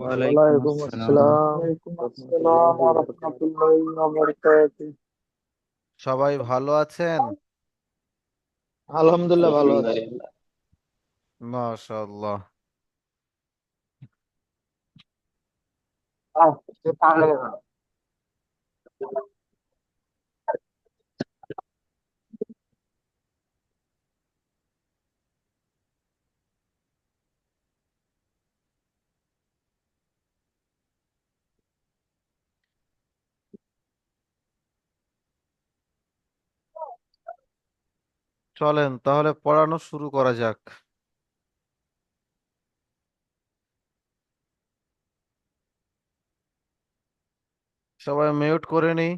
ওয়ালাইকুম ওয়ালাইকুম আসসালাম। আসসালাম রহমতুল্লাহি ওয়া বারাকাতুহু। সবাই ভালো আছেন? আলহামদুলিল্লাহ ভালো আছি। আলহামদুলিল্লাহ। মাশাআল্লাহ। চলেন তাহলে পড়ানো শুরু করা যাক। সবাই মিউট করে নি।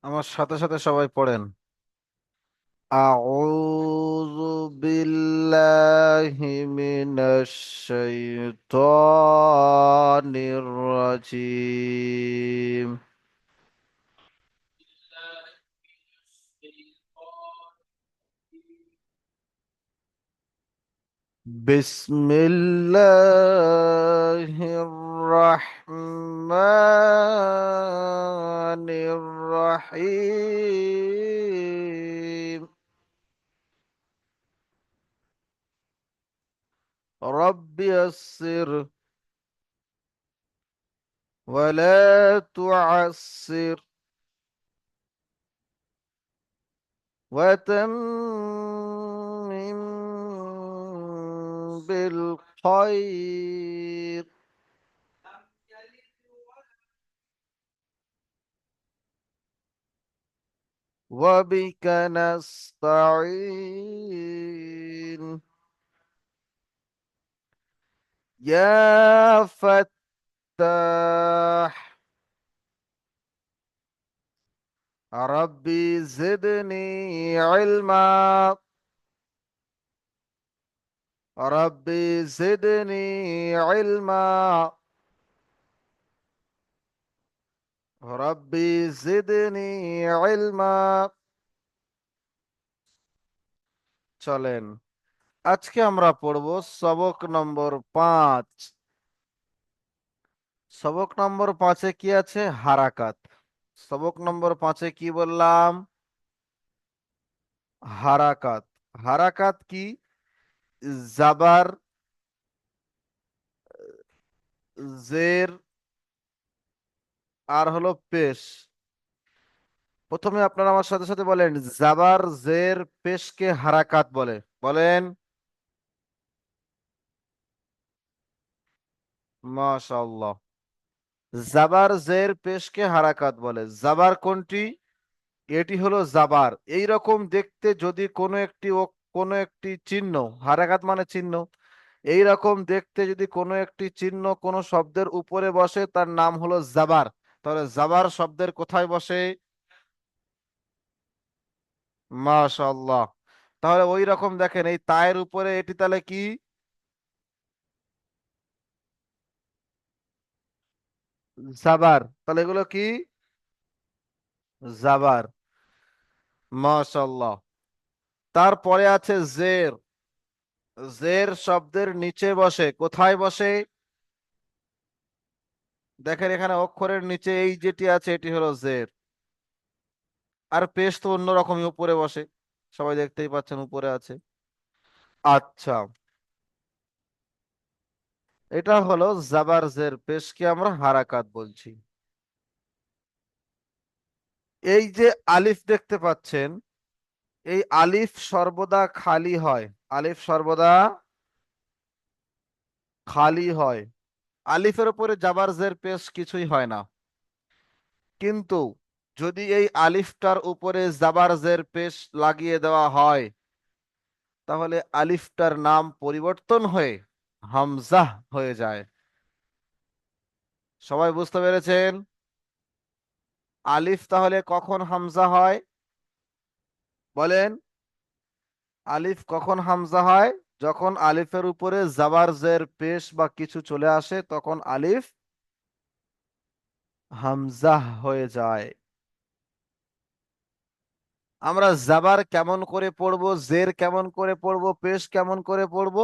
আমার সাথে সাথে সবাই পড়েন। আউযু বিল্লাহি মিনাশ শাইতানির রাজিম। বিসমিল্লাহির রহমানির রহিম। রব্বি ইয়াসসির ওয়ালা তুআসসির ওয়াতাম্মিম বিল খায়র وبك نستعين يا فتاح ربي زدني علما ربي زدني علما ربي زدني علما চলেন আজকে আমরা পড়ব সবক নম্বর 5। সবক নম্বর 5-এ কি আছে? হারাকাত। সবক নম্বর 5-এ কি বললাম? হারাকাত। হারাকাত কি? জাবার, জের আর হলো পেশ। প্রথমে আপনারা আমার সাথে সাথে বলেন, জাবার জের পেশকে হারাকাত বলে। বলেন। মাশাআল্লাহ। জাবার জের পেশকে হারাকাত বলে। জাবার কোনটি? এটি হলো জাবার। এই রকম দেখতে যদি কোনো একটি চিহ্ন, হারাকাত মানে চিহ্ন, এই রকম দেখতে যদি কোনো একটি চিহ্ন কোনো শব্দের উপরে বসে তার নাম হলো জাবার। তাহলে জাবার শব্দের কোথায় বসে? মাশাআল্লাহ। তাহলে ওই রকম দেখেন এই তায়ের উপরে এটি তাহলে কি? জাবার। তাহলে এগুলো কি? জাবার। মাশাআল্লাহ। তারপরে আছে জের। জের শব্দের নিচে বসে। কোথায় বসে? দেখেন এখানে অক্ষরের নিচে এই যেটি আছে এটি হলো জের। আর পেশ তো অন্যরকমই উপরে বসে, সবাই দেখতেই পাচ্ছেন উপরে আছে। আচ্ছা, এটা হলো জাবার জের পেশকে আমরা হারাকাত বলছি। এই যে আলিফ দেখতে পাচ্ছেন, এই আলিফ সর্বদা খালি হয়। আলিফ সর্বদা খালি হয়। আলিফের উপরে জাবার জের পেশ কিছুই হয় না। কিন্তু যদি এই আলিফটার উপরে জাবার জের পেশ লাগিয়ে দেওয়া হয়, তাহলে আলিফটার নাম পরিবর্তন হয়ে হামজাহ হয়ে যায়। সবাই বুঝতে পেরেছেন? আলিফ তাহলে কখন হামজা হয়? বলেন। আলিফ কখন হামজা হয়? যখন আলিফের উপরে জাবার জের পেশ বা কিছু চলে আসে তখন আলিফ হামজাহ হয়ে যায়। আমরা জাবার কেমন করে পড়বো, জের কেমন করে পড়বো, পেশ কেমন করে পড়বো?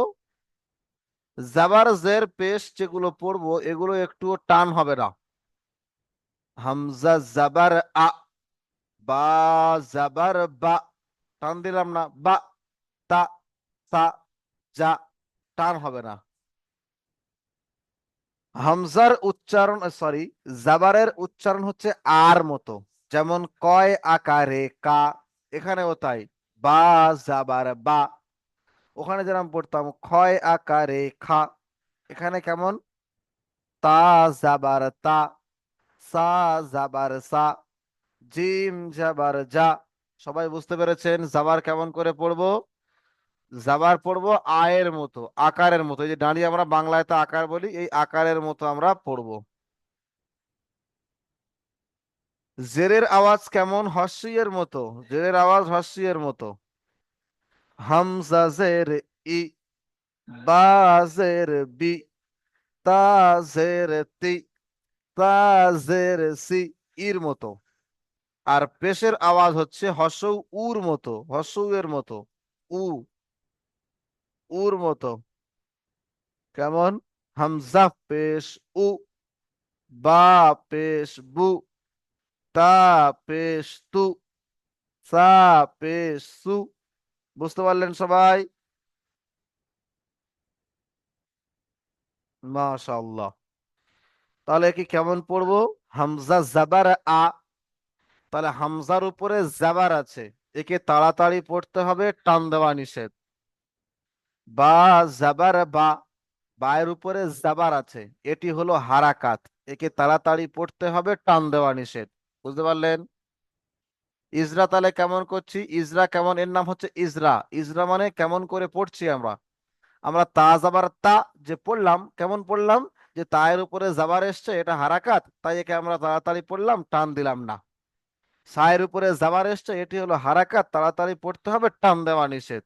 জাবার জের পেশ যেগুলো পড়বো এগুলো একটুও টান হবে না। হামজা জাবার আ, বা জাবার বা, টান দিলাম না, বা, তা, সা, যা, টান হবে না। হামজার উচ্চারণ, সরি, জাবারের উচ্চারণ হচ্ছে আর মতো, যেমন কয় আকারে কা, এখানেও তাই, বা জাবার বা। ওখানে যেরকম পড়তাম ক্ষয় আকারে খা, এখানে কেমন, তা জাবার তা, সা জাবার সা, জিম জাবার যা। সবাই বুঝতে পেরেছেন জাবার কেমন করে পড়বো? জাবার পড়বো আয়ের মতো, আকারের মতো, এই যে দাঁড়িয়ে আমরা বাংলায় তো আকার বলি, এই আকারের মতো আমরা পড়বো। জেরের আওয়াজ কেমন? হর্ষিয়ের মতো, জেরের আওয়াজ হর্ষিয়ের মতো। হামজা জের ই, বা জের বি, তা জের তি, তা জের সি, ইর মতো। আর পেশের আওয়াজ হচ্ছে হর্ষউ উর মতো, হর্ষউ এর মতো, উ, উর মতো। কেমন? হামজা পেশ উ, বা পেশ বু, তা পেশ তু, সা পেশ সু। বুঝতে পারলেন সবাই? মাশাআল্লাহ। তাহলে কি কেমন পড়বো? হামজা জাবার আ, তাহলে হামজার উপরে জাবার আছে, একে তাড়াতাড়ি পড়তে হবে, টান দেওয়া নিষেধ। বা জাবার বা, বায়ের উপরে জাবার আছে, এটি হলো হারাকাত, একে তাড়াতাড়ি পড়তে হবে, টান দেওয়া নিষেধ। বুঝতে পারলেন? ইজরা তাহলে কেমন করছি? ইজরা কেমন, এর নাম হচ্ছে ইজরা। ইজরা মানে কেমন করে পড়ছি আমরা। আমরা তা জাবার তা যে পড়লাম, কেমন পড়লাম, যে তায়ের উপরে জাবার এসছে, এটা হারাকাত, তাই একে আমরা তাড়াতাড়ি পড়লাম, টান দিলাম না। সায়ের উপরে জাবার এসছে, এটি হলো হারাকাত, তাড়াতাড়ি পড়তে হবে, টান দেওয়া নিষেধ।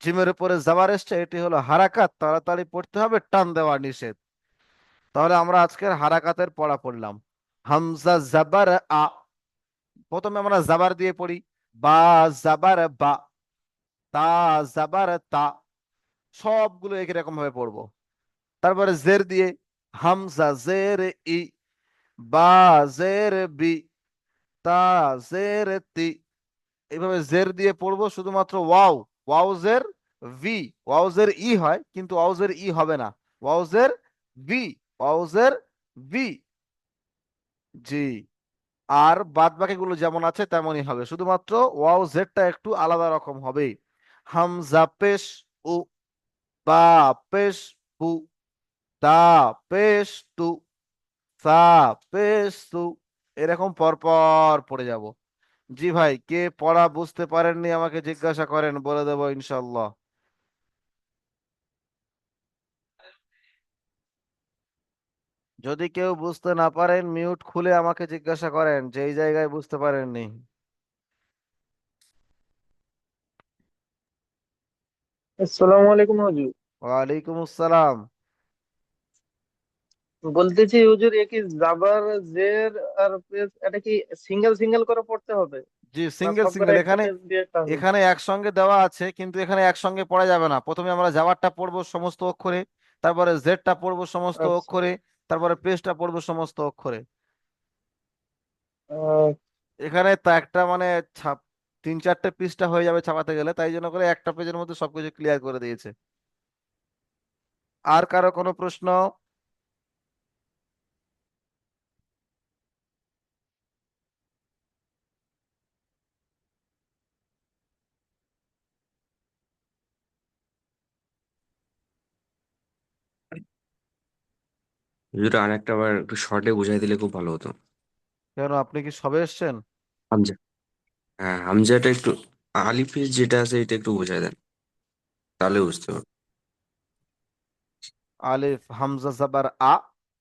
জিমের উপরে জাবার এসছে, এটি হলো হারাকাত, তাড়াতাড়ি পড়তে হবে, টান দেওয়া নিষেধ। তাহলে আমরা আজকের হারাকাতের পড়া পড়লাম। হামজা জাবার আ, প্রথমে আমরা জাবার দিয়ে পড়ি, বা জাবার বা, তা জাবার তা, সবগুলো একই রকম ভাবে পড়বো। তারপরে জের দিয়ে, হামজা জের ই, বা জের বি, তা জের তি, এইভাবে জের দিয়ে পড়বো। শুধুমাত্র ওয়াও, ওয়াউজের ভি, ওয়াউজের ই হয় কিন্তু ওয়াউজের ই হবে না, ওয়াউজের ভি, ওয়াউজের ভি। জি। আর বাদ বাকিগুলো যেমন আছে তেমনই হবে, শুধুমাত্র ওয়াও জেডটা একটু আলাদা রকম হবে। হামজা পেশ উ, বা পেশ বু, তা পেশ তু, সা পেশ তু, এরকম পরপর পড়ে যাব। জি ভাই, কে পড়া বুঝতে পারেননি আমাকে জিজ্ঞাসা করেন, বলে দেবো ইনশাল্লাহ। যদি কেউ বুঝতে না পারেন মিউট খুলে আমাকে জিজ্ঞাসা করেন যে এই জায়গায় বুঝতে পারেননি। আসসালামু আলাইকুম হুজুর। ওয়ালাইকুম আসসালাম। বলতেছি হুজুর, এ কি জাবার জের আর পেশ, এটা কি সিঙ্গেল সিঙ্গেল করে পড়তে হবে জি, না সিঙ্গেল সব করে সিঙ্গেল, এখানে, একসাথে দিয়ে টানবে? এখানে একসঙ্গে দেওয়া আছে কিন্তু এখানে একসঙ্গে পড়া যাবে না। প্রথমে আমরা জাবারটা পড়বো সমস্ত অক্ষরে, তারপরে জেডটা পড়বো সমস্ত আচ্ছা। অক্ষরে, তারপরে পেশটা পড়বো সমস্ত অক্ষরে। আহ, এখানে তা একটা মানে ছাপ, 3-4টে পৃষ্ঠা হয়ে যাবে ছাপাতে গেলে, তাই জন্য করে একটা পেজের মধ্যে সবকিছু ক্লিয়ার করে দিয়েছে। আর কারো কোনো প্রশ্ন? যদি আর একটা বার একটু শর্টে বুঝাই দিলে খুব ভালো হতো। কেন, আপনি কি সবে এসছেন? হামজা, হ্যাঁ হামজাটা একটু, আলিফের যেটা আছে এটা একটু বুঝাই দেন, তাহলে বুঝতে পারবো। আলিফ হামজা জাবার আ,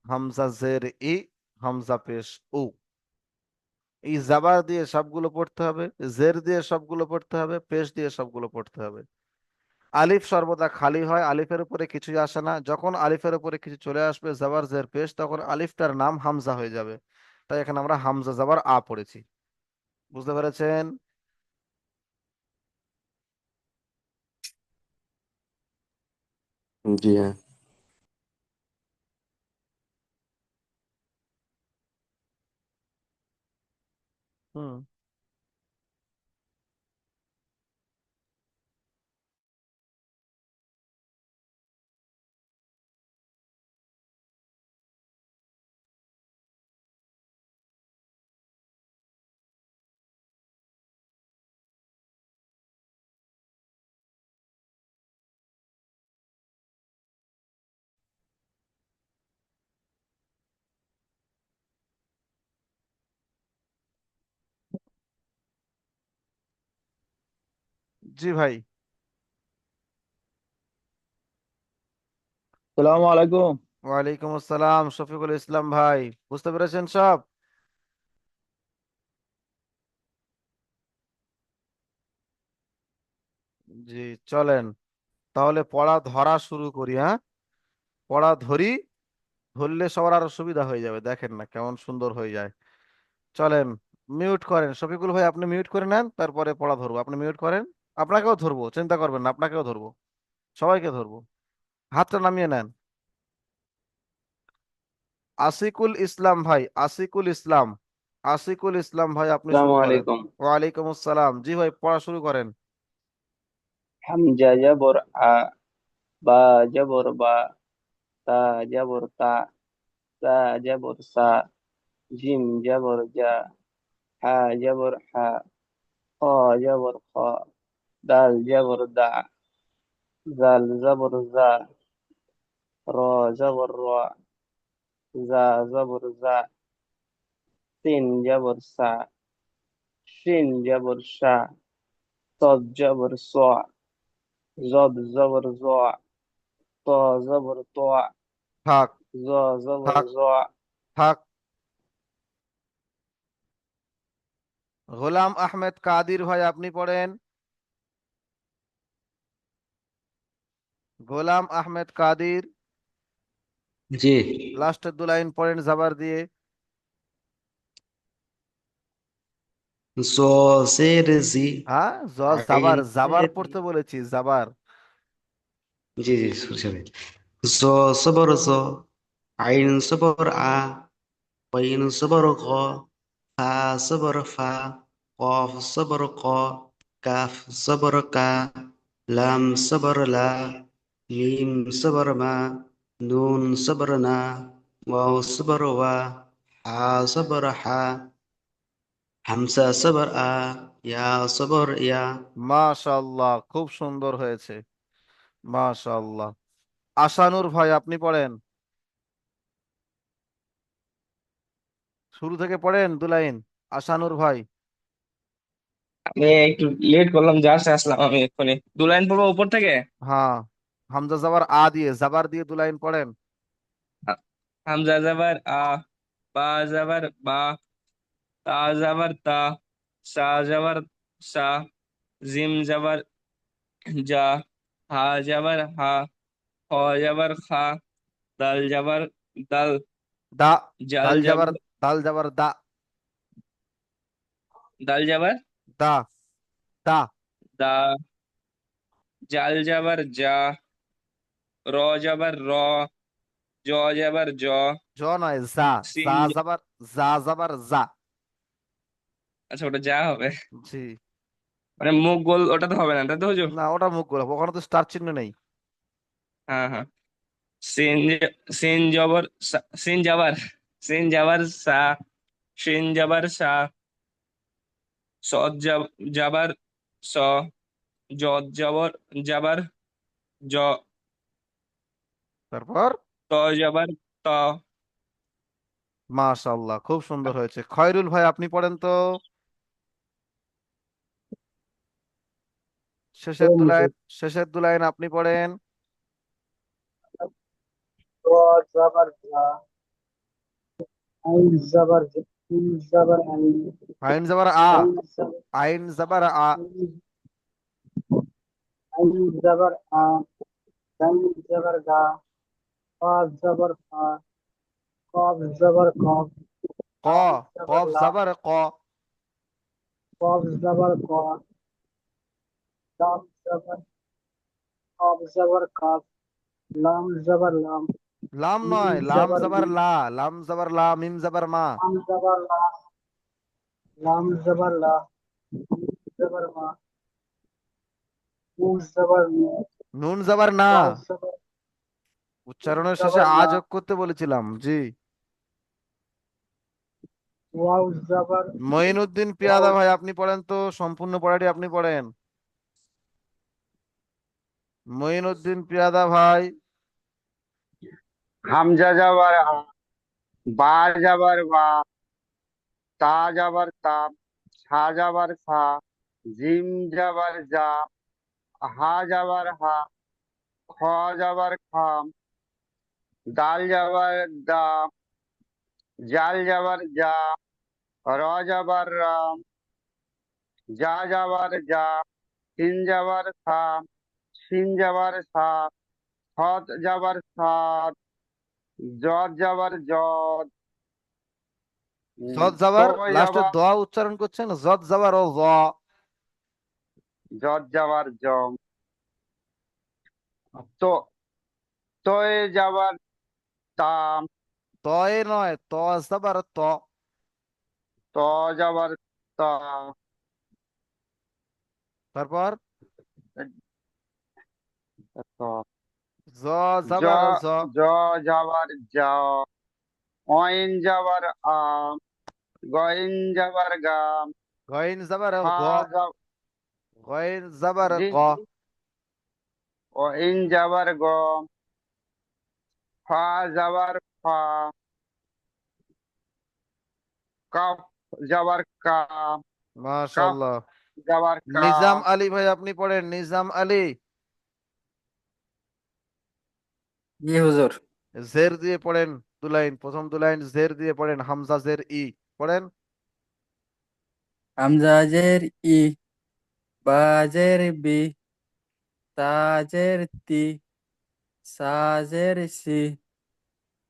হামজা জের ই, হামজা পেশ উ। এই জাবার দিয়ে সবগুলো পড়তে হবে, জের দিয়ে সবগুলো পড়তে হবে, পেশ দিয়ে সবগুলো পড়তে হবে। আলিফ সর্বদা খালি হয়, আলিফের উপরে কিছুই আসে না। যখন আলিফের উপরে কিছু চলে আসবে, জাবার জের পেশ, তখন আলিফটার নাম হামজা হয়ে যাবে। তাই এখানে আমরা হামজা জাবার আ পড়েছি। বুঝতে পেরেছেন? জি হ্যাঁ। হুম। জি ভাই। সালাম আলাইকুম। ওয়ালাইকুম আসসালাম, শফিকুল ইসলাম ভাই। বুঝতে পেরেছেন সব? জি, চলেন তাহলে পড়া ধরা শুরু করি। হ্যাঁ, পড়া ধরি, ধরলে সবার আরো সুবিধা হয়ে যাবে। দেখেন না কেমন সুন্দর হয়ে যায়। চলেন, মিউট করেন শফিকুল ভাই, আপনি মিউট করে নেন, তারপরে পড়া ধরবো। আপনি মিউট করেন। আপনাকেও ধরবো, চিন্তা করবেন না, আপনাকেও ধরবো, সবাইকে ধরবো। হাতটা নামিয়ে নেন। আসিকুল ইসলাম ভাই, আসিকুল ইসলাম, আসিকুল ইসলাম ভাই, আপনি আসসালামু শুরু করেন। আলাইকুম। ওয়ালাইকুম আসসালাম। জি ভাই, পড়া শুরু করেন। হামজা জবর আ, বা জবর বা, তা জবর তা, সা জবর সা, জিম জবর জা, হা জবর হা, খ জবর খ, দাল জবর দা, জাল জবর জা, র জবর র, জা জবর জা, সিন জবর সা, শিন জবর শা, صاد জবর স, জদ জবর জ, ত জবর ত, থাক, জ জবর থাক, জ। থাক। গোলাম আহমেদ কাদির ভাই, আপনি পড়েন। গোলাম আহমেদ কাদির, জি। লাস্টের দু লাইন পড়েন জাবার দিয়ে। জ জের জি, হ্যাঁ, আইন জাবার, জাবার জের ই। পড়তে বলেছি, জাবার। জি জি, সরি। জ সবর জ, আইন সবর আ, قين صبر غ، فا صبر فا، قاف صبر قا، كاف صبر كا، لام صبر لا، ميم صبر ما، نون صبر نا، واو صبر وا، حا صبر حا، হামসা صبر আ, ইয়া صبر ইয়া। মাশাআল্লাহ, খুব সুন্দর হয়েছে। মাশাআল্লাহ। আশানুর ভাই, আপনি পড়েন। শুরু থেকে পড়েন দু লাইন। আশানুর ভাই। আমি একটু লেট করলাম, জাস্ট আসলাম আমি এক্ষুনি। দু লাইন পড়বো উপর থেকে। হ্যাঁ, হামজা জাবার আ দিয়ে, জাবার দিয়ে দু লাইন পড়েন। হামজা যাবার আ, বা যাবার বা, তা যাবার তা, সা যাবার সা, জিম যাবার যা, হা যাবার হা, খ যাবার খা, দাল যাবার দাল, দা, জাল দাল যাবার, যাবার দাল যাবার দা, দাল যাবার দা, দা। দা, জাল যাবার যা, র যাবার র, জ যাবার জ, জ নয়, যা। যা সিন যাবার, যা যাবার যা। আচ্ছা ওটা যা হবে, জি। মানে মুখ গোল ওটা তো হবে না, তাই তো হুজুর? না, ওটা মুখ গোলাপ, ওখানে তো স্টার চিহ্ন নেই। হ্যাঁ হ্যাঁ। সিন সিন জবর সিন যাবার, সিন যাবার সা, সিন যাবার সা, সদ যাবার স, জদ যাবার যাবার জ, তারপর ত যাবার ত। মাশাআল্লাহ, খুব সুন্দর হয়েছে। খয়রুল ভাই, আপনি পড়েন তো। শেষের দু লাইন, শেষের দু লাইন আপনি পড়েন। জবর জা, আইন জবর জ, ইন জবর আইন, আইন জাবার আ, আইন জবর আইন জাবার আ। আইন জবর আ, গাইন জবর গা, قاف জবর ফা, কফ জবর কফ, ক, লাম জবর কফ লা, জাবার ক। কফ জবর ক, লাম জবর, কফ জবর কফ, লাম জবর লাম, লাম মিম নয়, লাম জবর জাবার মি, লা, লাম জাবার লা, মিম জাবার মা। লাম জবর লা, লাম জবর লা, মিম জবর মা, নুন জবর নু, নুন জাবার না, ওয়াও জবর, নুন উচ্চারণের শেষে জবর আ না, যোগ করতে বলেছিলাম, জি। ওয়াও জবর, মঈনুদ্দিন ওয়াও, পিয়াদা ভাই আপনি পড়েন তো, সম্পূর্ণ পড়াটি আপনি পড়েন। মঈনুদ্দিন পিয়াদা ভাই। হামজা যাবার হা, বা যাবার বা, তা যাবার তা, সা যাবার সা, জিম যাবার যা, হা যাবার হা, খ যাবার খা, দাল যাবার দা, জাল যাবার যা, র যাবার রা, যা যাবার যা, সিন যাবার সা, সিন যাবার সা, সৎ যাবার সাত, জজ যাবার জজ, জদ তো জাবার লাস্টে যাবার দ উচ্চারণ করছেন, জদ জাবার ও জ। জজ যাবার জম, তো তয়ে যাবার তাম, তয়ে নয়, ত জাবার ত। ত যাবার তা, তারপর ত, জ জ জাবার জ। জ যাবার যা, অইন যাবার আম, গইন যাবার গাম, গইন জাবার খা গ, যাব গইন জাবার জি গ। জি, অইন যাবার গম, ফা যাবার ফা, কাফ যাবার কাম, কাফ মাশাআল্লাহ। যাবার নিজাম কাম, আলী ভাই আপনি পড়েন, নিজাম আলী। জি হুজুর। জের দিয়ে পড়েন, দু লাইন, প্রথম দু লাইন জের দিয়ে পড়েন, হামজা জের ই পড়েন। হামজাজের ই, বাজের বি, তাজের তি, সাজের সি,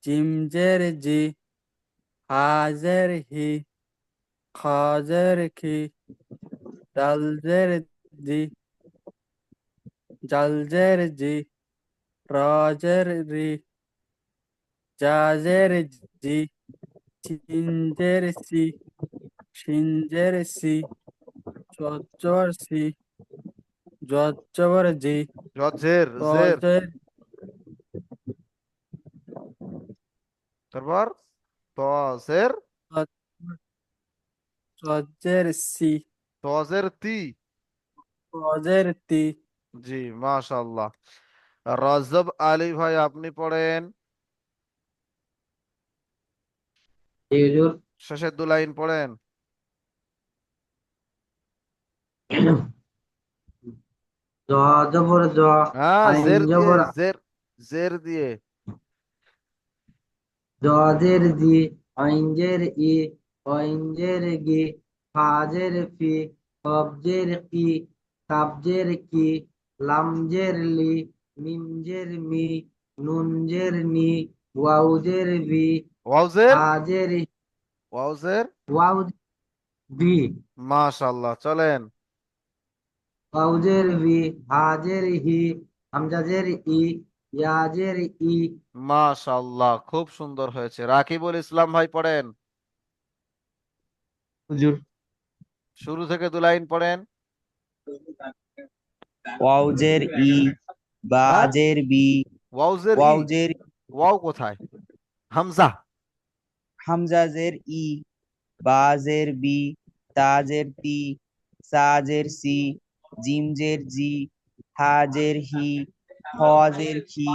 জিমজের জি, হাজের হি, খাজের খি, দালজের দি, জালজের জি, রাজের রি, জাজের জি, সিনজের সি, সিনজের সি, চচ্চর সি, জচ্চর জি, জদ জের জের। তজের তারপর ত জের, চচ্চের সি, ত জের তি। তজের তি। জি মাশাআল্লাহ। রজব আলী ভাই আপনি পড়েন, জি হুজুর। শেষের দু লাইন পড়েন। জ জবর জ, হ্যাঁ আইন জের দিয়ে, জবর জের, জের দিয়ে। জজের জি, অইঞ্জের ই, অইঞ্জের গি, ফাজের ফি, কবজের কি, কাবজের কি, লামজের লি, মিমজের মি, নুনজের নি, ওয়াউজের ভি, ওয়াউজের, হাজের ওয়াউজের। ওয়াউ ভি, মাশাআল্লাহ, চলেন। ওয়াউজের ভি, হাজের হি, হামজাজের ই, ইয়াজের ই। মাশাআল্লাহ, খুব সুন্দর হয়েছে। রাকিবুল ইসলাম ভাই পড়েন, হুজুর। শুরু থেকে দু লাইন পড়েন। ওয়াউজের ই, হ্যাঁ, বাজের বি, ওয়াউজের ই, ওয়াউজের ওয়াও কোথায়? হামজা। হামজাজের ই, বাজের বি, তাজের তি, সাজের সি, জিমজের জি, হাজের হি, হজের খি,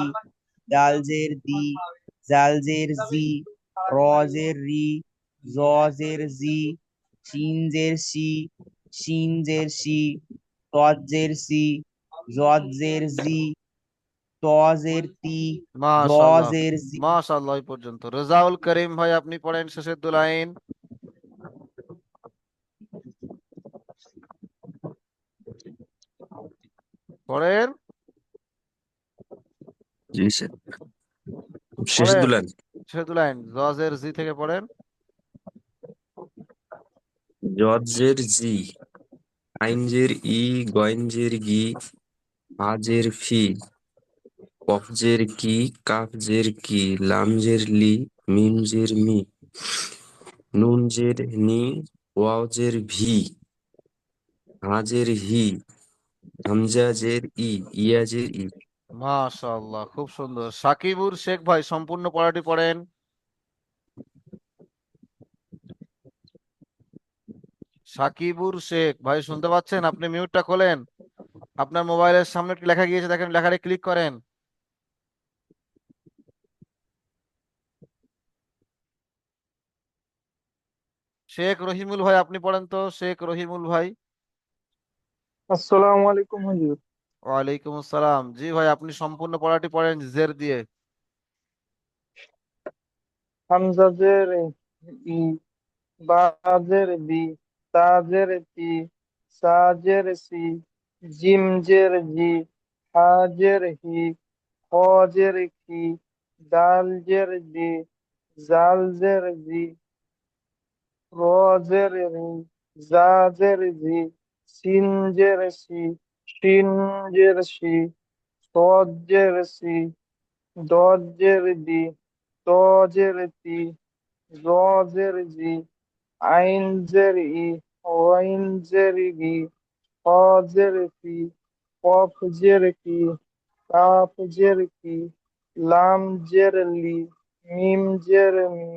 দালজের দি, জালজের জি, রজের রি, জজের জি, শিনজের শি, শিনজের শি, তজের সি, জজের জি, তজের তি, মাশাআল্লাহ, রজের জি। মাশাআল্লাহ। এই পর্যন্ত। রেজাউল করিম ভাই আপনি পড়েন শেষের দু লাইন। পড়েন, জি স্যার। শেষ পড়েন, দুলান। শেষের দু লাইন জজের জি থেকে পড়েন। জজের জি, আইনজের ই, গইনজের গি, হাজের ফি, কফ জের কি, কাফ জের কি, লাম জের লি, মিম জের মি, নুন জের নি, ওয়াও জের ভি, হা জের হি, হামজা জের ই, ইয়া জের ই। মাশাআল্লাহ, খুব সুন্দর। সাকিবুর শেখ ভাই সম্পূর্ণ পড়াটি পড়েন। সাকিবুর শেখ ভাই শুনতে পাচ্ছেন? আপনি মিউটটা খোলেন। আপনার মোবাইলের সামনে একটি লেখা গিয়েছে, দেখেন লেখাটি ক্লিক করেন। শেখ রহিমুল ভাই আপনি পড়েন তো, শেখ রহিমুল ভাই। আসসালামু আলাইকুম হুজুর। ওয়ালাইকুম আসসালাম। জি ভাই, আপনি সম্পূর্ণ পড়াটি পড়েন জের দিয়ে। হামজা জের ই, বা জের বি, তা জের তি, সা জের সি, জিম জের জি, হা জের হি, খ জের কি, দাল জের দি, জাল জের জি, র জের রি, জা জের জি, সিন জের সি, শিন জের সি, সদ জের সি, দদ জের দি, ত জের তি, জ জের জি, আইন জের ই, ওয়াইন জের গি, খ জের কি, কফ জের কি, কাফ জের কি, লাম জের লি, মিম জের মি,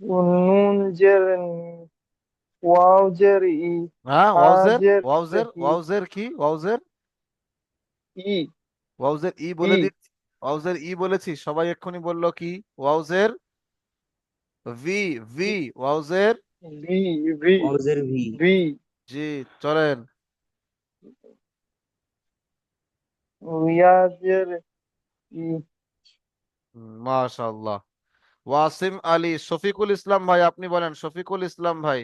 নুন জের নি, ওয়াও জের ই, হ্যাঁ, হা ওয়াউজের জের ওয়াউজের হি, ওয়াউজের কি, ওয়াউজের ই, ওয়াউজের ই ই, বলে দিচ্ছি। ওয়াউজের ই বলেছি, সবাই এক্ষুনি বললো কি? ওয়াউজের ভি, ভি ওয়াউজের ভি, ভি, ওয়াজের ভি। ভি, জি, চলেন। ইয়া জের ই। মাশাআল্লাহ। ওয়াসিম আলী, শফিকুল ইসলাম ভাই আপনি বলেন, শফিকুল ইসলাম ভাই।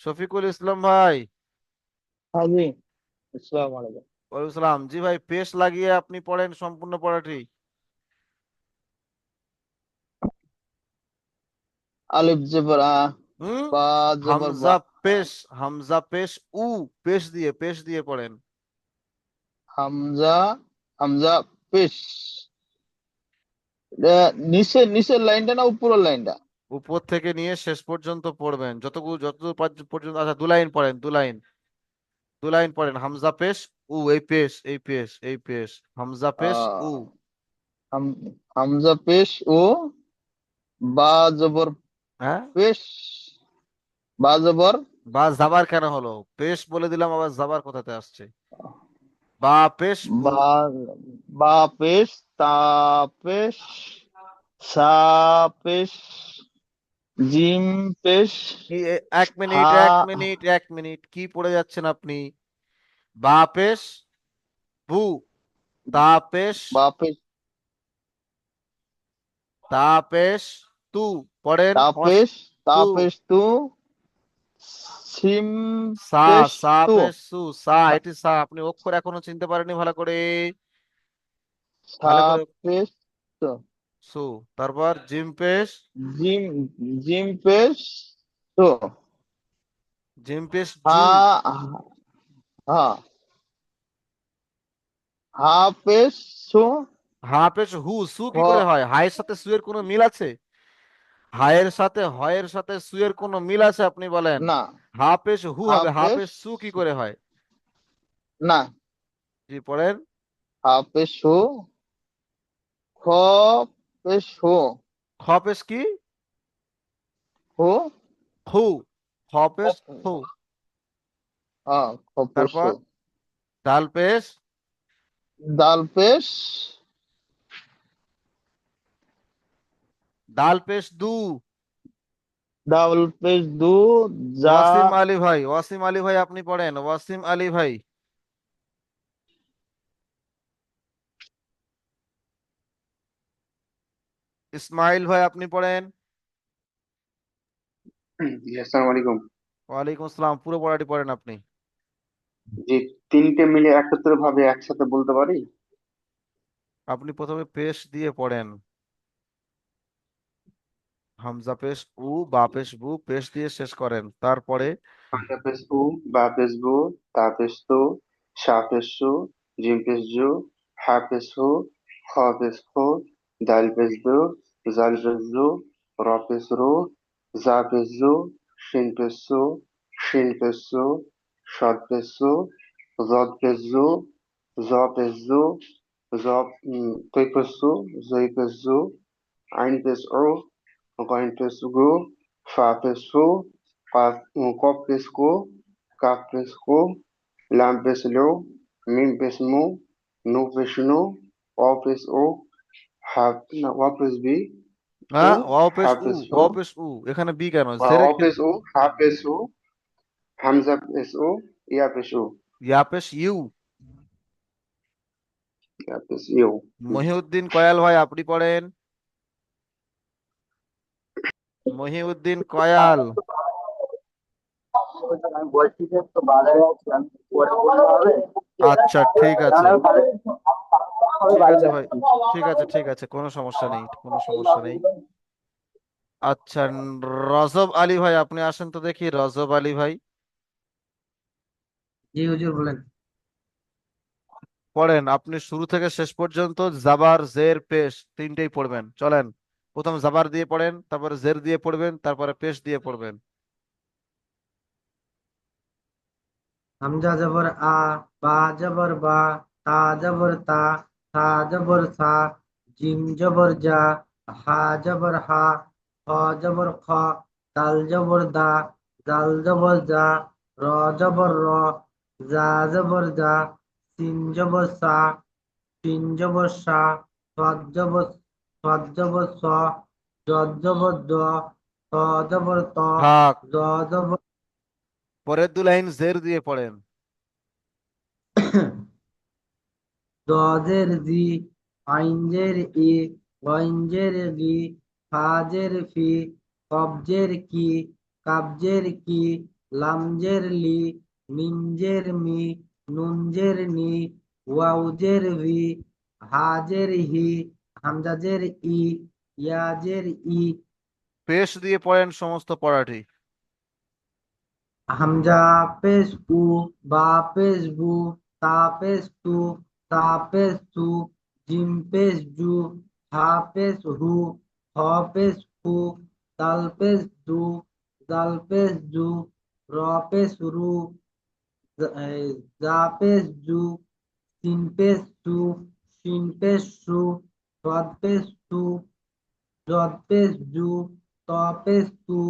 শফিকুল ইসলাম ভাই। হাজি, আসসালামু আলাইকুম। ওয়ালাইকুম সালাম। জি ভাই, পেশ লাগিয়ে আপনি পড়েন সম্পূর্ণ পড়াটি। আলিফ জবর আ, হুম। বা জবর বা, হামজা পেশ, হামজা পেশ উ, পেশ দিয়ে পড়েন। হামজা, হামজা পেশ। নিচের লাইনটা না উপরের লাইনটা? উপর থেকে নিয়ে শেষ পর্যন্ত পড়বেন, যতদূর পর্যন্ত। আচ্ছা, দু লাইন পড়েন, দু লাইন পড়েন। হামজা পেশ উ, এই পেশ, হামজা পেশ উ। আহ, হামজা পেশ ও, বা জবর হ্যাঁ, পেশ, বা জবর বা জাবার কেন হলো? পেশ বলে দিলাম, আবার জাবার কোথাতে আসছে? বা পেশ বু। বা, বা পেশ, তা পেশ, সা পেশ, জিম পেশ, এক মিনিট, হা, এক মিনিট, কি পড়ে যাচ্ছেন আপনি? বা পেশ বু, তা পেশ, বা পেশ, তা পেশ তু, পড়েন। তা পেশ, তা তু, পেশ তু, সিম সা, পেশ তু, পেশ সু, এটি সা। আপনি অক্ষর এখনো চিনতে পারেনি ভালো করে, সা ভালো করে। পেশ তু, সু, তারপর জিম পেশ, জিম, জিম পেশ তু, জিম পেশ হা, জু, হা, হা পেশ সু, হা পেশ হু। সু খ, কি করে হয়? হায়ের সাথে সু এর কোনো মিল আছে? হায়ের সাথে হয়ের সাথে সু এর কোনো মিল আছে? আপনি বলেন। না, হা পেশ হু হা হবে, হা পেশ পেশ সু কি করে হয়? না, জি, পড়েন। হা পেশ সু, খ পেশ হু, খ পেশ কি? হু, হু। খ পেশ খ, হু। হ্যাঁ, খ পেশ তারপর হু, ডাল পেশ, দাল পেশ, ডাল পেশ দু। ডাবল পেশ দু, যা, ওয়াসিম আলী ভাই, ওয়াসিম আলী ভাই আপনি পড়েন, ওয়াসিম আলী ভাই। ইসমাইল ভাই আপনি পড়েন। জি, আসসালামু আলাইকুম। ওয়ালাইকুম আসসালাম। পুরো পড়াটি পড়েন আপনি। যে তিনটে মিলে একত্রে ভাবে একসাথে বলতে পারি? আপনি প্রথমে পেশ দিয়ে পড়েন। হামজা পেশ উ, বা পেশ বু, পেশ দিয়ে শেষ করেন, তারপরে হামজা পেশ উ, বা পেশ বু, তা পেশ তু, শা পেশ শু, জিম পেশ জু, হা পেশ হু, খ পেশ খু, দাল পেশ দু, জাল পেশ জু, র পেশ রু, জা পেশ জু, শিন পেশ সু, শিন পেশ সু, সদ পেশ সু, জদ পেশ জু, জ পেশ জু, জ তৈ পেশ সু, জই পেশ জু, আইন পেশ ও, গইন পেশ গু, ফা পেশ ফু, কফ পেশ কু, কাফ পেশ কু, লাম পেশ লু, মিম পেশ মু, নু পেশ নু, অ পেশ ও, হা না ওয়া পেশ বি, উ হ্যাঁ, ওয়াও হা পেশ উ, পেশ হু, ওয়াও পেশ উ, এখানে বি কেন? জেরের অ পেশ ক্ষেত্রে উ, হা পেশ উ, হামজা পেশ উ, ইয়া পেশ উ, ইয়া পেশ ইউ। ইয়া পেশ ইউ। মহিউদ্দিন কয়াল ভাই আপনি পড়েন। মহিউদ্দিন কয়াল। আমি বলছি যে তো বাজারে আছি, আমি পরে বলতে হবে। আচ্ছা ঠিক আছে, তাহলে আমি বাজারে আমি ঠিক বাড়ি আছে ভাই, যাচ্ছি। ঠিক আছে, ঠিক আছে, কোনো সমস্যা নেই, কোনো সমস্যা নেই। আচ্ছা, রজব আলী ভাই আপনি আসেন তো দেখি, রজব আলী ভাই জি হুজুর বলেন। পড়েন। আপনি শুরু থেকে শেষ পর্যন্ত জাবার জের পেশ তিনটেই পড়বেন, চলেন। প্রথম জাবার দিয়ে পড়েন, তারপরে জের দিয়ে পড়বেন, তারপরে পেশ দিয়ে পড়বেন। হামজা জবর আ, বা জবর বা, তা জবর তা, সা জবর সা, জিম জবর জা, হা জবর হা, খ জবর খ, দাল জবর দা, জাল জবর জা, র জবর র, জা জবর জা, সিন জবর সা, শিন জবর সা, সদ জবর স, জদ জবর দ, ত জবর ত, থাক, জ জবর পরের দু লাইন জের দিয়ে পড়েন। দজের জি, আইনজের ই, গঞ্জের গি, ফাজের ফি, কবজের কি, কাবজের কি, লামজের লি, মিনজের মি, নুনজের নি, ওয়াউজের ভি, হাজের হি, হামজাজের ই, ইয়াজের ই। পেশ দিয়ে পড়েন সমস্ত পড়াটি। হামজা পেশ উ, বা পেশ বু, তা পেশ তু, তা পেশ তু, জিম পেশ জু, হা পেশ হু, হ পেশ হু, দাল পেশ দু, দাল পেশ জু, র পেশ রু, জা পেশ জু, সিন পেশ সু, শিন পেশ সু, সদ পেশ সু, জদ পেশ জু, ত পেশ তু,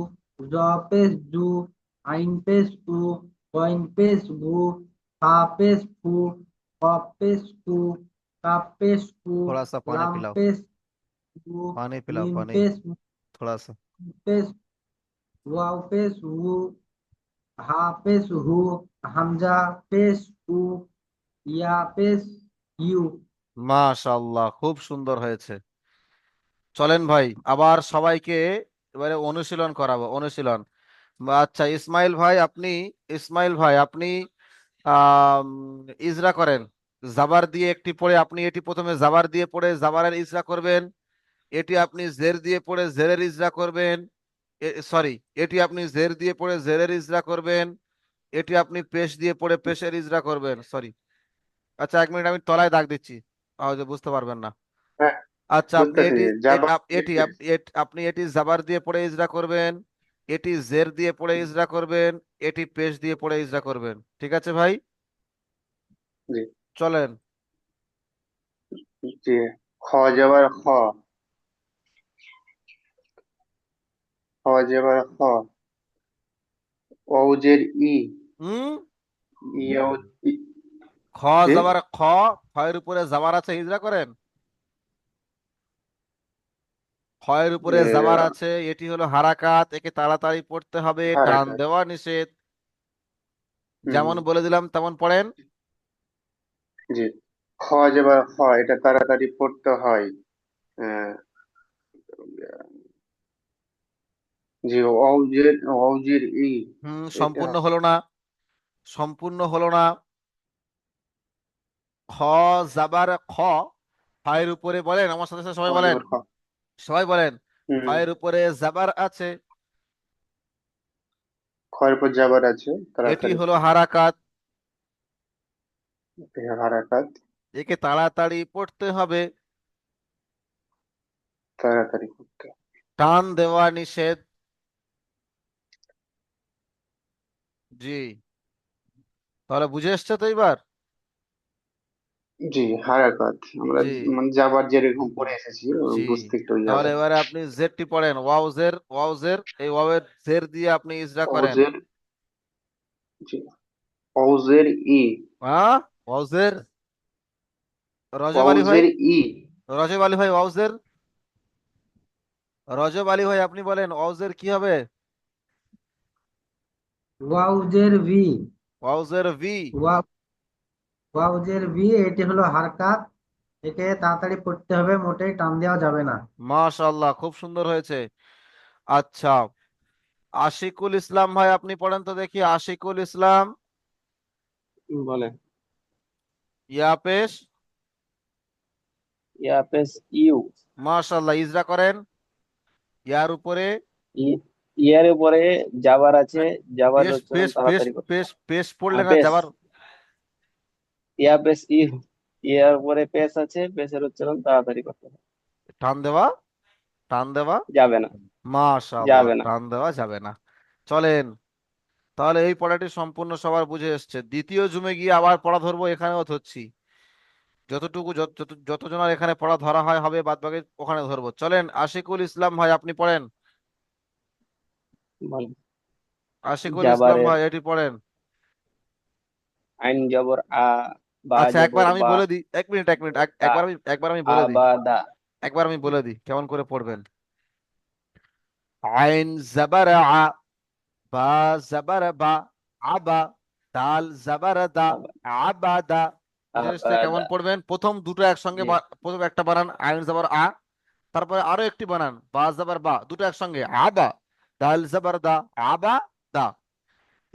জ পেশ জু, আইন পেশ উ, কইন পেশ গু, ফা পেশ ফু, কফ পেশ কু, কাপ পেশ কু, थोड़ा सा पानी লাম पिलाओ, পেশ গু, पानी पिलाओ, মিম पानी, পেশ थोड़ा सा। পেশ, ওয়াও পেশ উ, হা পেশ হু, হামজা পেশ উ, ইয়া পেশ ইউ। মাশাআল্লাহ, খুব সুন্দর হয়েছে। চলেন ভাই, আবার সবাইকে এবারে অনুশীলন করাবো, অনুশীলন। আচ্ছা ইসমাইল ভাই আপনি আম, ইজরা করেন। জাবার দিয়ে একটি পড়ে আপনি এটি প্রথমে জাবার দিয়ে পড়ে জাবারের ইজরা করবেন। এটি আপনি জের দিয়ে পড়ে জেরের ইজরা করবেন। সরি, এটি আপনি জের দিয়ে পড়ে জেরের ইজরা করবেন। এটি আপনি পেশ দিয়ে পড়ে পেশের ইজরা করবেন। সরি, আচ্ছা 1 মিনিট, আমি তলায় দাগ দিচ্ছি, হয়তো বুঝতে পারবেন না। হ্যাঁ, আচ্ছা আপনি বুঝতেছি। এটি জাবার আপনি এটি জাবার দিয়ে পড়ে ইজরা করবেন। এটি জের দিয়ে পড়ে ইজরা করবেন। এটি পেশ দিয়ে পড়ে ইজরা করবেন, ঠিক আছে ভাই? জি চলেন। জি। খ যাবার খ, খ যাবার খ, অউজের ই, হুম। ইয়াও খ জি যাবার খ, খয়ের উপরে জাবার আছে, ইজরা করেন। খয়ের উপরে জাবার আছে, এটি হলো হারাকাত, একে তাড়াতাড়ি পড়তে হবে, টান হারাকাত। দেওয়া নিষেধ। হুম, যেমন বলে দিলাম তেমন পড়েন। জি। খ যাবার খ, এটা তাড়াতাড়ি পড়তে হয়। আহ, জি। অউজের ই, এটা সম্পূর্ণ হলো না, সম্পূর্ণ হলো না। খ জাবার খ, খয়ের উপরে বলেন আমার সাথে সাথে, খ সবাই বলেন, যাবার খ। সবাই বলেন। হুম, খয়ের উপরে জাবার আছে, খয়ের পর যাবার আছে এটি তাড়াতাড়ি। হলো হারাকাত। فيها حركات একে তাড়াতাড়ি পড়তে হবে, তাড়াতাড়ি করতে। টান দেওয়া নিষেধ। জি, তাহলে বুঝে এসছে তো এবার? জি, হারাকাত আমরা জি মানে যাবার যেরকম পড়ে এসেছি জি, বুঝতে একটু ইয়ে তাহলে হবে। এবারে আপনি জেডটি পড়েন, ওয়াউজের, ওয়াউজের, এই ওয়াওয়ের জের দিয়ে আপনি ইজরা করেন। অউজের, জি, অউজের ই, হ্যাঁ, ওয়াউজের, রজব আলী ভাই, অউজের ই, রজব আলী ভাই ওয়াউজের, রজব আলী ভাই আপনি বলেন ওয়াউজের কি হবে? ওয়াউজের ভি। ওয়াউজের ভি। ওয়াউজের ভি, এটি হলো হারকাত। একে তাড়াতাড়ি পড়তে হবে, মোটেই টান দেওয়া যাবে না। মাশাআল্লাহ, খুব সুন্দর হয়েছে। আচ্ছা, আশিকুল ইসলাম ভাই আপনি পড়েন তো দেখি, আশিকুল ইসলাম। বলে ইয়া পেশ। ইয়াপেস ইউ, মাশাআল্লাহ, ইজরা করেন ইয়ার উপরে। ই- ইয়ার উপরে যাবার আছে, যাবার পেশ উচ্চারণ পেশ পেশ তাড়াতাড়ি করতে পেশ হয়। পেশ পড়লে না পেস, যাবার। ইয়াপেস ইউ, ইয়ার উপরে পেস আছে, পেসের উচ্চারণ তাড়াতাড়ি করতে হয়। টান দেওয়া, টান দেওয়া যাবে না, মাশাআল্লাহ, যাবে না। টান দেওয়া যাবে না। চলেন, তাহলে এই পড়াটি সম্পূর্ণ সবার বুঝে এসছে। দ্বিতীয় জুমে গিয়ে আবার পড়া ধরবো, এখানেও ধরছি। যতটুকু যতজনের এখানে পড়া ধরা হয় হবে, বাদ বাকি ওখানে ধরবো। চলেন, আশিকুল ইসলাম ভাই আপনি পড়েন। বলে আশিকুল ইসলাম যাবারের ভাই এটি পড়েন। আইন জবর আ, বা আচ্ছা, একবার জবর আমি বা, বলে দিই, এক মিনিট এক মিনিট, তা, একবার আমি আ বলে দিই, বা দা। একবার আমি বলে দিই কেমন করে পড়বেন। আইন জাবার আ, বা জাবার বা, আবা, দাল জাবার দা, আবাদা। বুঝে এসছে কেমন আবাদা। পড়বেন? প্রথম দুটো একসঙ্গে জি, প্রথম একটা বানান আইন জাবার আ, তারপরে আরো একটি বানান বা জাবার বা, দুটো একসঙ্গে আবা, দাল জাবার দা, আবা দা।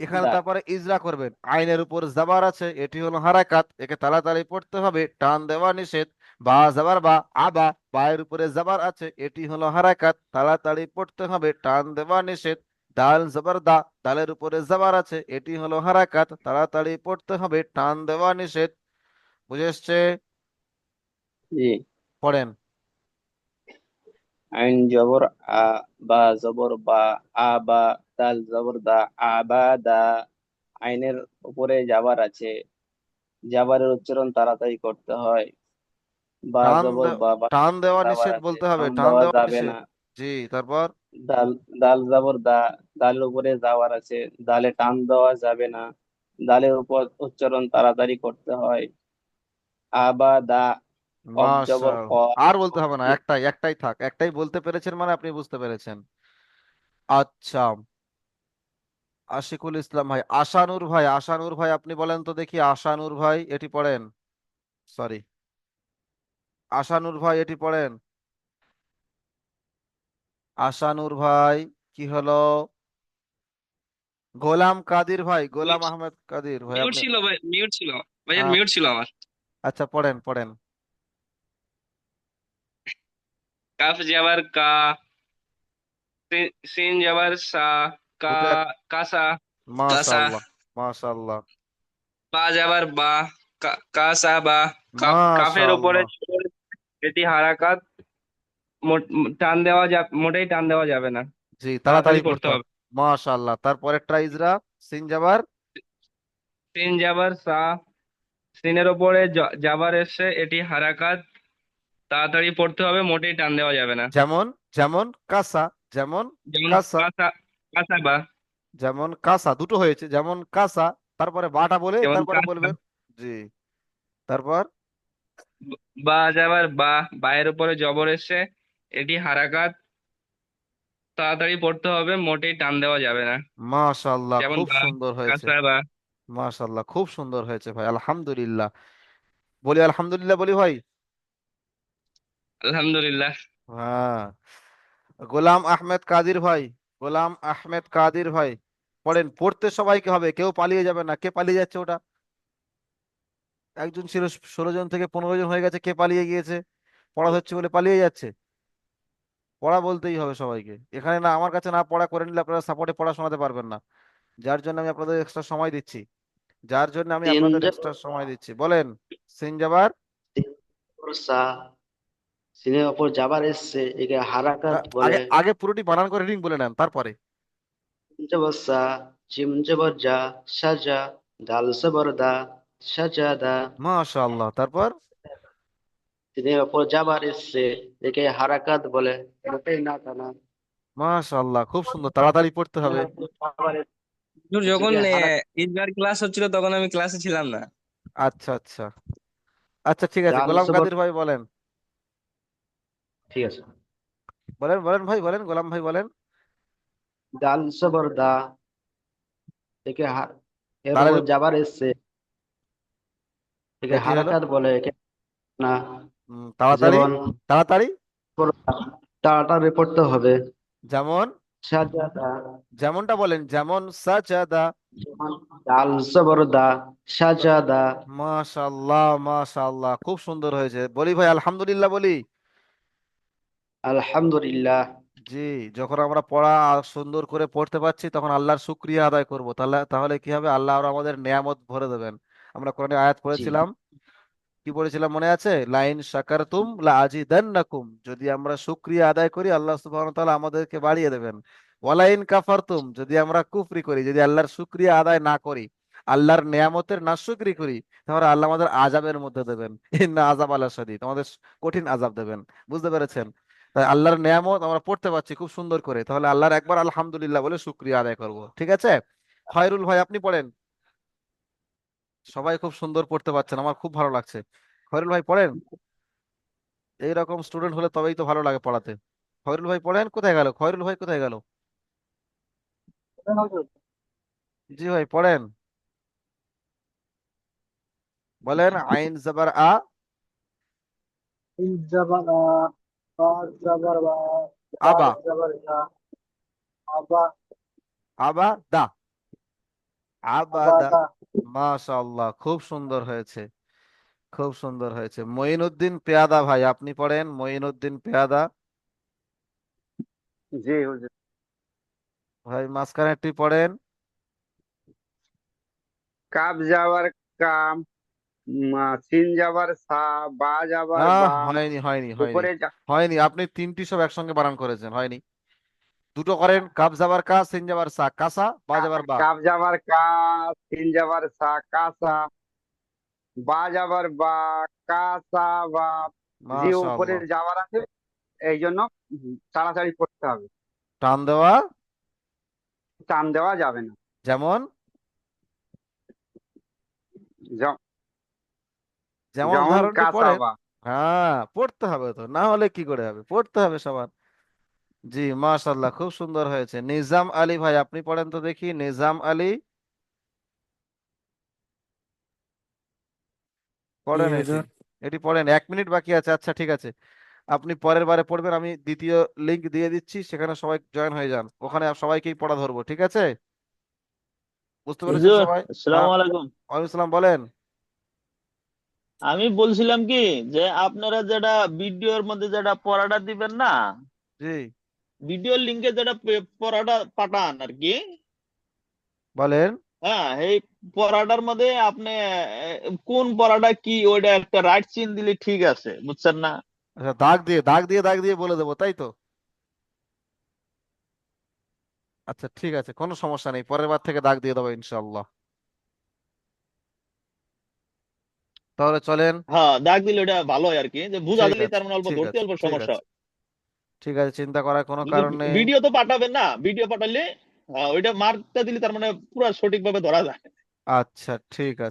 এখানে দা। তারপরে ইজরা করবেন, আইনের উপর জাবার আছে, এটি হলো হারাকাত, একে তাড়াতাড়ি পড়তে হবে, টান দেওয়া নিষেধ। বা জাবার বা, আবা, বায়ের উপরে জাবার আছে, এটি হলো হারাকাত, তাড়াতাড়ি পড়তে হবে, টান দেওয়া নিষেধ। দাল জাবার দা, দালের উপরে জাবার আছে, এটি হলো হারাকাত, তাড়াতাড়ি পড়তে হবে, টান দেওয়া নিষেধ। বুঝে এসছে? জি, পড়েন। আইন জবর আ, বা জবর বা, আ বা, দাল জবর দা, আবাদা। আইনের উপরে যাবার আছে, যাবারের উচ্চারণ তাড়াতাড়ি করতে হয়। বা জবর বা, বা টান দেওয়া যাবার নিষেধ আছে, বলতে হবে, টান টান দেওয়া দেওয়া যাবে নিষেধ। না। জি, তারপর দাল, দাল জবর দা, দালের উপরে যাওয়ার আছে, দালে টান দেওয়া যাবে না। দালের উপর উচ্চারণ তাড়াতাড়ি করতে হয়। আবাদা। কফ জবর মাশাআল্লাহ, ক, আর বলতে হবে না, একটাই একটাই থাক, একটাই বলতে পেরেছেন মানে আপনি বুঝতে পেরেছেন। আচ্ছা, আশিকুল ইসলাম ভাই, আশানুর ভাই, আশানুর ভাই আপনি বলেন তো দেখি, আশানুর ভাই এটি পড়েন। সরি, আশানুর ভাই এটি পড়েন। আশানুর ভাই, কি হলো? গোলাম কাদির ভাই, গোলাম মিউট, আহমেদ কাদির ভাই মিউট আপনি। ছিল ভাই, মিউট ছিল ভাইয়ের, আহ, মিউট ছিল আমার। আচ্ছা, পড়েন পড়েন। কাফ যাবার কা, সিন যাবার সা, কা, দুটো এক, কাসা, কাসা। মাশাআল্লাহ, মাশাআল্লাহ, বা যাবার বা, কাসা বা। কাফের উপরে মাশাআল্লাহ। জবর, এটি হারাকাত, টান দেওয়া মোটেই টান দেওয়া যাবে না, জি, তাড়াতাড়ি তাড়াতাড়ি পড়তে পড়তে হবে, হবে। মাশাআল্লাহ। তারপরে ট্রাইজরা, সিন যাবার, সিন যাবার সা, সিনের উপরে যাবার এসে, এটি হারাকাত, তাড়াতাড়ি পড়তে হবে, মোটেই টান দেওয়া যাবে না। যেমন, যেমন কাসা, যেমন যেমন কাসা, কাসা, কাসা বা। যেমন কাসা, দুটো হয়েছে, যেমন কাসা, তারপরে বাটা বলে যেমন তারপরে কাসা। বলবেন। জি, তারপর বা যাবার বা, বায়ের উপরে জবর এসে, এটি হারাকাত, তাড়াতাড়ি পড়তে হবে, মোটেই টান দেওয়া যাবে না। মাশাআল্লাহ, যেমন খুব বা, সুন্দর হয়েছে। কাসা বা। মাশাআল্লাহ, খুব সুন্দর হয়েছে ভাই, আলহামদুলিল্লাহ। বলি আলহামদুলিল্লাহ, বলি ভাই। আলহামদুলিল্লাহ। হ্যাঁ, গোলাম আহমেদ কাদির ভাই, গোলাম আহমেদ কাদির ভাই পড়েন। পড়তে সবাইকে হবে, কেউ পালিয়ে যাবে না। কে পালিয়ে যাচ্ছে ওটা? একজন ছিল, 16 জন থেকে 15 জন হয়ে গেছে, কে পালিয়ে গিয়েছে? পড়া হচ্ছে বলে পালিয়ে যাচ্ছে। পড়া বলতেই হবে সবাইকে এখানে, না আমার কাছে না পড়া করে নিলে আপনারা সাপোর্টে পড়া শোনাতে পারবেন না, যার জন্য আমি আপনাদের এক্সট্রা সময় দিচ্ছি। যার জন্য আমি সিন আপনাদের জবর এক্সট্রা সময় দিচ্ছি। বলেন। সিন জাবার সিন জবর সা, সিনের ওপর জাবার এসছে, একে হারাকাত আগে বলে। আগে পুরোটি বানান করে রিডিং বলে নেন, তারপরে। সিন জবর সা, জিম জবর জা, সাজা, দাল জবর দা, সাজাদা। মাশাআল্লাহ, তারপর। সিনের ওপর জাবার এসছে, একে হারাকাত বলে, মোটেই না টানা। মাশাআল্লাহ, খুব সুন্দর, তাড়াতাড়ি পড়তে হবে। সিনের ওপর জাবার এসছে, হুজুর, যখন একে হারাকাত। ঈদগাহ ক্লাস হচ্ছিল তখন আমি ক্লাসে ছিলাম না। আচ্ছা আচ্ছা আচ্ছা, ঠিক আছে, দাল গোলাম জবর, কাদের ভাই বলেন। ঠিক আছে। বলেন বলেন ভাই, বলেন, গোলাম ভাই বলেন। দাল জবর দা, একে এর তাহলে উপর জাবার এসছে, একে এটি হলো হারাকাত বলে, একে না। তাড়াতাড়ি, যেমন তাড়াতাড়ি। তাড়াতাড়ি পড়তে হবে। যেমন, সাজাদা, যেমনটা বলেন, যেমন সাজাদা। যেমন দাল জবর দা, সাজাদা। মাশাআল্লাহ মাশাআল্লাহ, খুব সুন্দর হয়েছে। বলি ভাই আলহামদুলিল্লাহ বলি। আলহামদুলিল্লাহ। জি, যখন আমরা পড়া সুন্দর করে পড়তে পারছি তখন আল্লাহর শুকরিয়া আদায় করব, তাহলে তাহলে কি হবে, আল্লাহ আরো আমাদের নেয়ামত ভরে দেবেন। আমরা কোরআনে আয়াত জি পড়েছিলাম, কি পড়েছিলাম মনে আছে? লাইন শাকারতুম লা আজিদান্নাকুম, যদি আমরা শুকরিয়া আদায় করি আল্লাহ সুবহানাহু ওয়া তাআলা আমাদেরকে বাড়িয়ে দেবেন। ওয়ালাইন কাফারতুম, যদি আমরা কুফরি করি, যদি আল্লাহর শুকরিয়া আদায় না করি, আল্লাহর নেয়ামতের নাশুকরি করি, তাহলে আল্লাহ আমাদের আযাবের মধ্যে দেবেন। ইন্না আযাব আলা শাদীদ, আমাদের কঠিন আযাব দেবেন। বুঝতে পেরেছেন? তাই আল্লাহর নেয়ামত আমরা পড়তে পারছি খুব সুন্দর করে, তাহলে আল্লাহর একবার আলহামদুলিল্লাহ বলে শুকরিয়া আদায় করব। ঠিক আছে, খয়রুল ভাই আপনি পড়েন। সবাই খুব সুন্দর পড়তে পারছেন, আমার খুব ভালো লাগছে। খয়রুল ভাই পড়েন। এইরকম স্টুডেন্ট হলে তবেই তো ভালো লাগে পড়াতে। খয়রুল ভাই পড়েন। কোথায় গেল খয়রুল ভাই, কোথায় গেল? জি ভাই পড়েন, বলেন। আইন জবর আ, সিন জবর আ, বা জবর বা, দাল আবা, জবর দা, আবা, আবা দা, আবাদা। আবাদা। মাশাআল্লাহ, খুব সুন্দর হয়েছে, খুব সুন্দর হয়েছে। মঈনুদ্দিন পেয়াদা ভাই আপনি পড়েন। মঈনুদ্দিন পেয়াদা জি হুজুর। ভাই, মাঝখানে একটি পড়েন। কাব যাবার কাম, সিন যাবার সা, বা যাবার না, বা, হয়নি হয়নি হয়নি উপরে হয়নি, আপনি তিনটি সব একসঙ্গে বানান করেছেন, হয়নি। দুটো করেন, কাব যাবার কা, সিন যাবার সা, কাসা, বা যাবার বা। কাব যাবার কা, সিন যাবার সা, কাসা, বা যাবার বা, কাসা বা। যে উপরে মাশাআল্লাহ। যাবার আছে, এই জন্য তাড়াতাড়ি পড়তে হবে, টান দেওয়া, টান দেওয়া যাবে না। যেমন, যেম- যেমন যেমন উদাহরণটি পড়েন। কাসাবা। হ্যাঁ, পড়তে হবে তো, না হলে কি করে হবে, পড়তে হবে সবার। জি মাশাআল্লাহ, খুব সুন্দর হয়েছে। নিজাম আলী ভাই আপনি পড়েন তো দেখি। নিজাম আলী জি পড়েন এটি, হুজুর। এটি পড়েন। 1 মিনিট বাকি আছে। আচ্ছা ঠিক আছে, আপনি পরের বারে পড়বেন, আমি দ্বিতীয় লিংক দিয়ে দিচ্ছি, সেখানে সবাই জয়েন হয়ে যান, ওখানে সবাইকেই পড়া ধরবো। ঠিক আছে, বুঝতে পেরেছেন হুজুর, সবাই? আসসালামু হ্যাঁ, আলাইকুম। ওয়ালাইকুম সালাম, বলেন। আমি বলছিলাম কি, যে আপনারা যেটা ভিডিওর মধ্যে যেটা পড়াটা দিবেন না, জি ভিডিওর লিংকে যেটা পড়াটা পাঠান আর কি, বলেন। হ্যাঁ, এই পড়াটার মধ্যে আপনি কোন পড়াটা কি ওইটা একটা রাইট চিন দিলে ঠিক আছে, বুঝছেন না? আচ্ছা, দাগ দিয়ে দাগ দিয়ে দাগ দিয়ে বলে দেবো, তাই তো? আচ্ছা ঠিক আছে, কোনো সমস্যা নেই, পরের বার থেকে দাগ দিয়ে দেবো ইনশাল্লাহ। তাহলে চলেন। হ্যাঁ, দাগ দিলে ওটা ভালো হয় আর কি, যে বুঝা ঠিক দিলে আছে তার মানে অল্প ঠিক ধরতে আছে অল্প ঠিক সমস্যা আছে হয়। ঠিক আছে, চিন্তা করার কোনো কিন্তু কারণ নেই। ভিডিও তো পাঠাবেন না, ভিডিও পাঠালে ওইটা মার্কটা দিলে তার মানে পুরো সঠিকভাবে ধরা যায়। আচ্ছা ঠিক আছে।